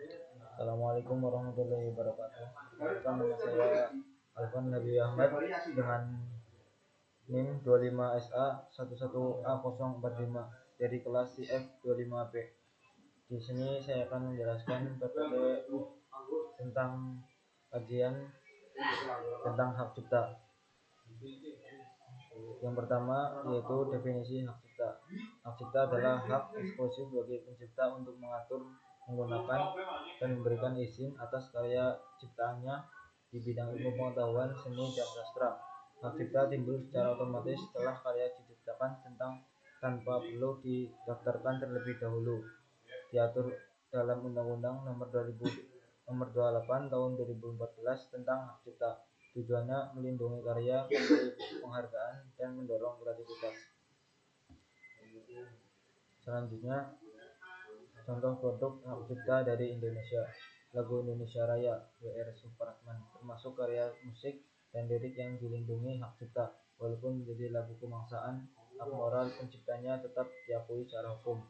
Assalamualaikum warahmatullahi wabarakatuh. Perkenalkan, nama saya Alvan Nabi Ahmad dengan NIM 25SA11A045 dari kelas CF25B. Di sini saya akan menjelaskan PPT tentang kajian tentang hak cipta. Yang pertama yaitu definisi hak cipta. Hak cipta adalah hak eksklusif bagi pencipta untuk mengatur, menggunakan, dan memberikan izin atas karya ciptaannya di bidang ilmu pengetahuan, seni, dan sastra. Hak cipta timbul secara otomatis setelah karya diciptakan tanpa perlu didaftarkan terlebih dahulu. Diatur dalam Undang-Undang Nomor 28 Tahun 2014 tentang Hak Cipta. Tujuannya melindungi karya, memberi penghargaan, dan mendorong kreativitas. Selanjutnya, contoh produk hak cipta dari Indonesia. Lagu Indonesia Raya W.R. Supratman termasuk karya musik dan lirik yang dilindungi hak cipta. Walaupun menjadi lagu kebangsaan, hak moral penciptanya tetap diakui secara hukum.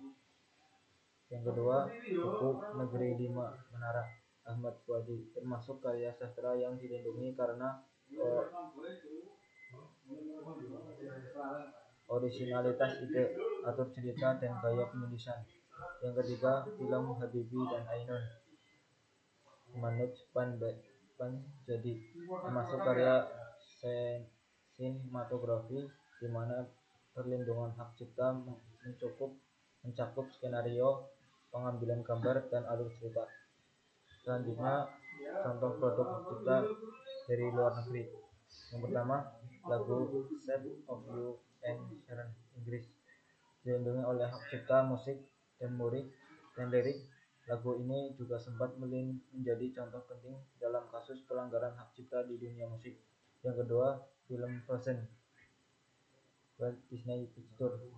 Yang kedua, buku Negeri 5 Menara Ahmad Fuadi termasuk karya sastra yang dilindungi karena orisinalitas ide, atur cerita, dan gaya penulisan. Yang ketiga, film Habibie dan Ainun Manoj Panjadi termasuk karya sinematografi di mana perlindungan hak cipta mencakup skenario, pengambilan gambar, dan alur cerita. Selanjutnya, contoh produk hak cipta dari luar negeri. Yang pertama, lagu Shape of You and Sharon Inggris dilindungi oleh hak cipta musik dan lirik. Lagu ini juga sempat menjadi contoh penting dalam kasus pelanggaran hak cipta di dunia musik. Yang kedua, film Frozen Walt Disney Pictures,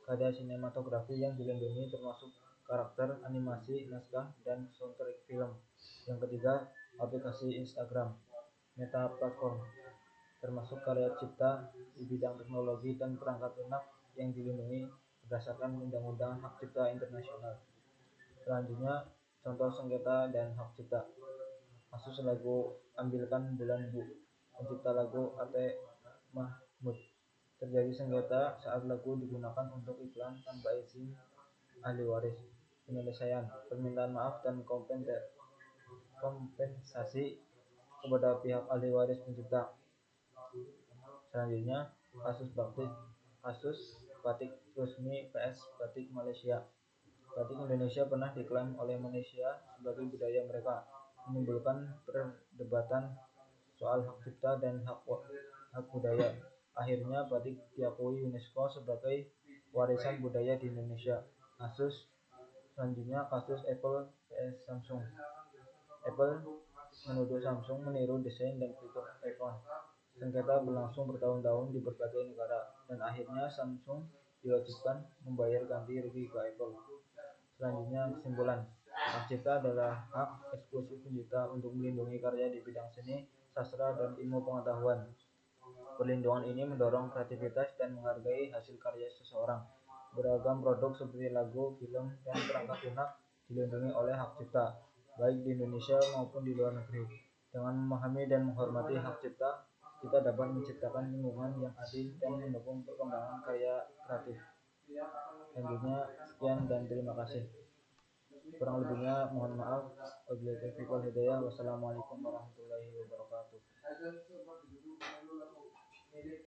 karya sinematografi yang dilindungi termasuk karakter, animasi, naskah, dan soundtrack film. Yang ketiga, aplikasi Instagram Meta Platform termasuk karya cipta di bidang teknologi dan perangkat lunak yang dilindungi berdasarkan Undang-Undang Hak Cipta Internasional. Selanjutnya, contoh sengketa dan hak cipta. Kasus lagu Ambilkan Bulan Bu, pencipta lagu Ate Mahmud. Terjadi sengketa saat lagu digunakan untuk iklan tanpa izin ahli waris. Penyelesaian, permintaan maaf, dan kompensasi kepada pihak ahli waris pencipta. Selanjutnya, kasus batik Rusmi vs batik Malaysia. Batik Indonesia pernah diklaim oleh Malaysia sebagai budaya mereka, menimbulkan perdebatan soal hak cipta dan hak budaya. Akhirnya batik diakui UNESCO sebagai warisan budaya di Indonesia. Selanjutnya, kasus Apple vs Samsung. Apple menuduh Samsung meniru desain dan fitur iPhone. Sengketa berlangsung bertahun-tahun di berbagai negara, dan akhirnya Samsung diwajibkan membayar ganti rugi ke Apple. Selanjutnya, kesimpulan. Hak cipta adalah hak eksklusif pencipta untuk melindungi karya di bidang seni, sastra, dan ilmu pengetahuan. Perlindungan ini mendorong kreativitas dan menghargai hasil karya seseorang. Beragam produk seperti lagu, film, dan perangkat lunak dilindungi oleh hak cipta, baik di Indonesia maupun di luar negeri. Dengan memahami dan menghormati hak cipta, kita dapat menciptakan lingkungan yang adil dan mendukung perkembangan karya kreatif. Selanjutnya, sekian dan terima kasih. Kurang lebihnya mohon maaf. Wabillahi taufiq wal hidayah. Wassalamualaikum warahmatullahi wabarakatuh.